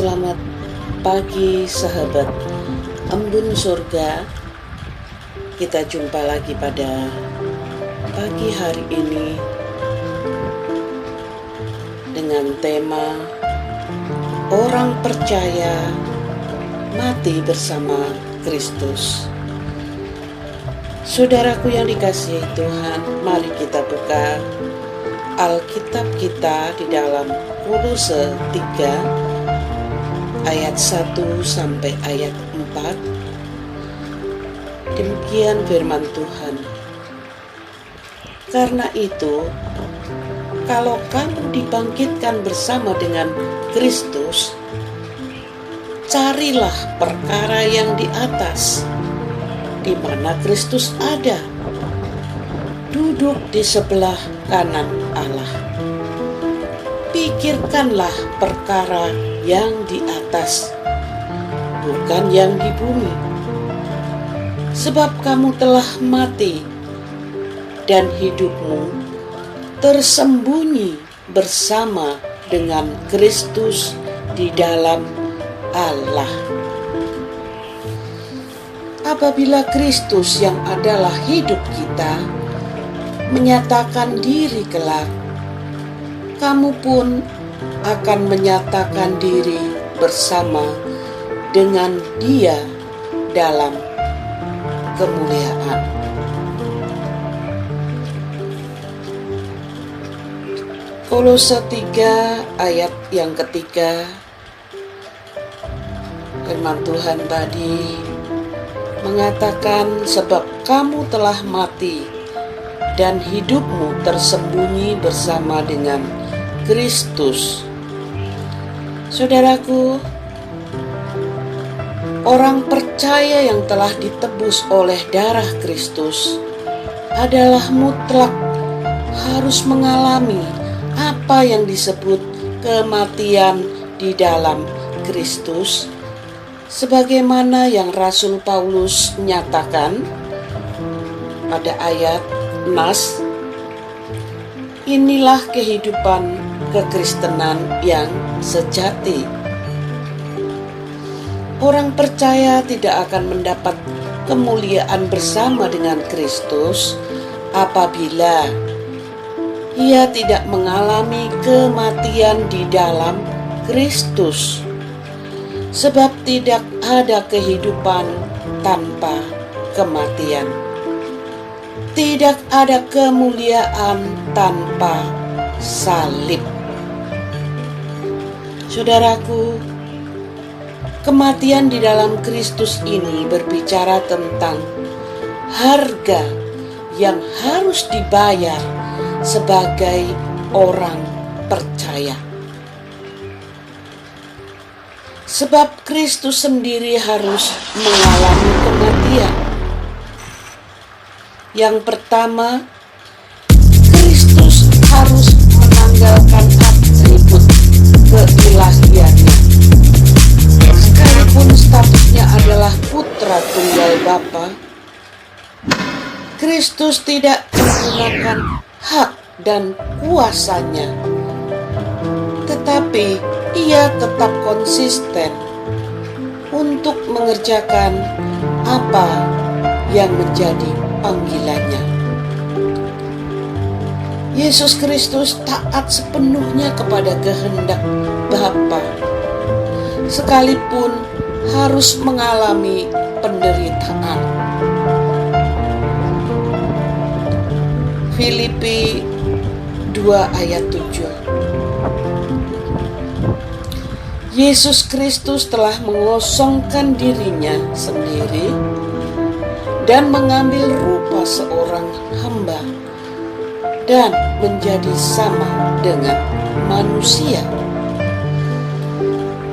Selamat pagi sahabat Embun Surga. Kita jumpa lagi pada pagi hari ini dengan tema Orang percaya mati bersama Kristus. Saudaraku yang dikasihi Tuhan, mari kita buka Alkitab kita di dalam Kolose 3 ayat 1 sampai ayat 4. Demikian firman Tuhan. Karena itu, kalau kamu dibangkitkan bersama dengan Kristus, carilah perkara yang di atas, di mana Kristus ada, duduk di sebelah kanan Allah. Pikirkanlah perkara yang di atas, bukan yang di bumi. Sebab kamu telah mati, dan hidupmu tersembunyi bersama dengan Kristus di dalam Allah. Apabila Kristus yang adalah hidup kita menyatakan diri kelak, kamu pun akan menyatakan diri bersama dengan Dia dalam kemuliaan. Kolose 3 ayat yang ketiga, firman Tuhan tadi mengatakan, sebab kamu telah mati dan hidupmu tersembunyi bersama dengan Kristus. Saudaraku, orang percaya yang telah ditebus oleh darah Kristus adalah mutlak harus mengalami apa yang disebut kematian di dalam Kristus, sebagaimana yang Rasul Paulus nyatakan pada ayat Nas, inilah kehidupan kekristenan yang sejati. Orang percaya tidak akan mendapat kemuliaan bersama dengan Kristus apabila ia tidak mengalami kematian di dalam Kristus. Sebab tidak ada kehidupan tanpa kematian. Tidak ada kemuliaan tanpa salib. Saudaraku, kematian di dalam Kristus ini berbicara tentang harga yang harus dibayar sebagai orang percaya. Sebab Kristus sendiri harus mengalami kematian. Yang pertama, Kristus harus menanggalkan atribut keilahiannya. Sekalipun statusnya adalah putra tunggal Bapa, Kristus tidak menggunakan hak dan kuasanya, tetapi ia tetap konsisten untuk mengerjakan apa yang menjadi panggilannya. Yesus Kristus taat sepenuhnya kepada kehendak Bapa, sekalipun harus mengalami penderitaan. Filipi 2 ayat 7. Yesus Kristus telah mengosongkan dirinya sendiri dan mengambil rupa seorang hamba dan menjadi sama dengan manusia.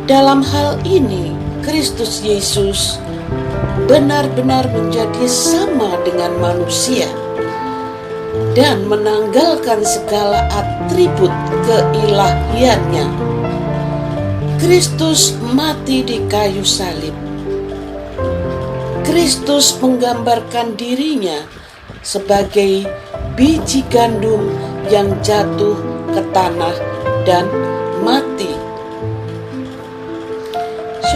Dalam hal ini, Kristus Yesus benar-benar menjadi sama dengan manusia dan menanggalkan segala atribut keilahiannya. Kristus mati di kayu salib. Kristus menggambarkan dirinya sebagai biji gandum yang jatuh ke tanah dan mati.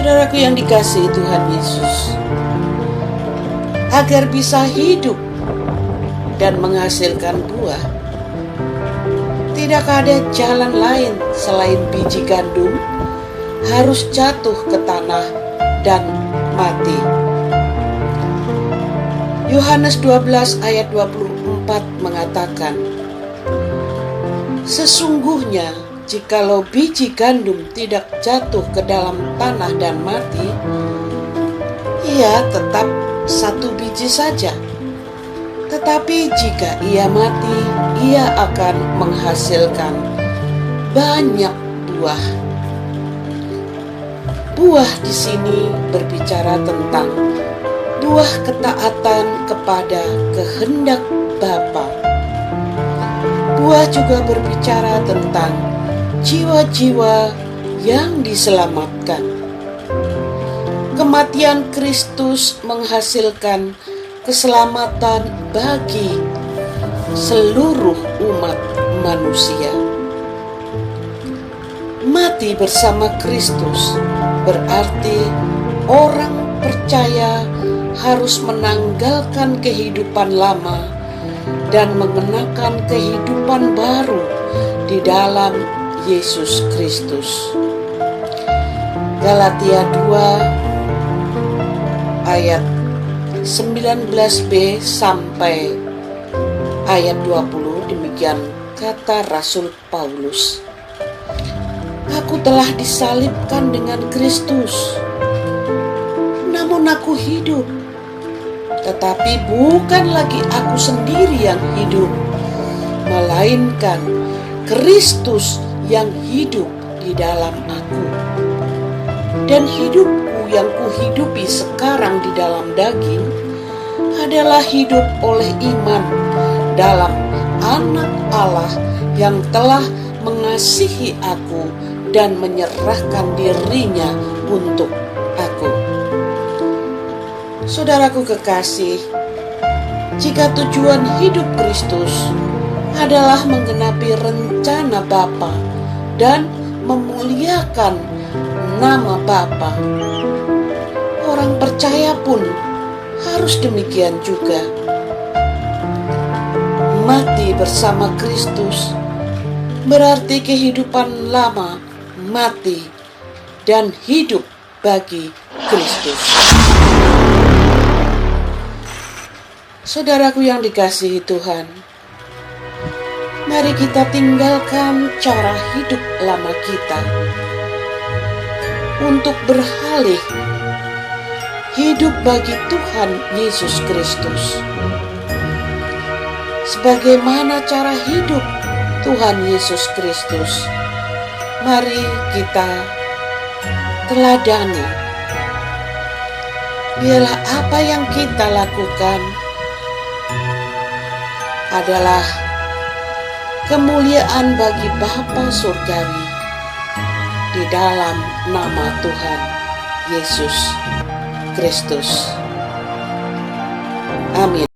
Saudaraku yang dikasihi Tuhan Yesus, agar bisa hidup dan menghasilkan buah, tidak ada jalan lain selain biji gandum harus jatuh ke tanah dan mati. Yohanes 12 ayat 24 mengatakan, sesungguhnya jikalau biji gandum tidak jatuh ke dalam tanah dan mati, ia tetap satu biji saja. Tetapi jika ia mati, ia akan menghasilkan banyak buah. Buah di sini berbicara tentang buah ketaatan kepada kehendak Bapa. Buah juga berbicara tentang jiwa-jiwa yang diselamatkan. Kematian Kristus menghasilkan keselamatan bagi seluruh umat manusia. Mati bersama Kristus berarti orang percaya harus menanggalkan kehidupan lama dan mengenakan kehidupan baru di dalam Yesus Kristus. Galatia 2 ayat 19b sampai ayat 20, demikian kata Rasul Paulus. Aku telah disalibkan dengan Kristus, namun aku hidup. Tetapi bukan lagi aku sendiri yang hidup, melainkan Kristus yang hidup di dalam aku. Dan hidupku yang kuhidupi sekarang di dalam daging adalah hidup oleh iman dalam Anak Allah yang telah mengasihi aku dan menyerahkan dirinya untuk aku. Saudaraku kekasih, jika tujuan hidup Kristus adalah menggenapi rencana Bapa dan memuliakan nama Bapa, orang percaya pun harus demikian juga. Mati bersama Kristus berarti kehidupan lama mati dan hidup bagi Kristus. Saudaraku yang dikasihi Tuhan, mari kita tinggalkan cara hidup lama kita untuk beralih hidup bagi Tuhan Yesus Kristus. Sebagaimana cara hidup Tuhan Yesus Kristus, mari kita teladani. Biarlah apa yang kita lakukan adalah kemuliaan bagi Bapa Surgawi di dalam nama Tuhan Yesus Kristus. Amin.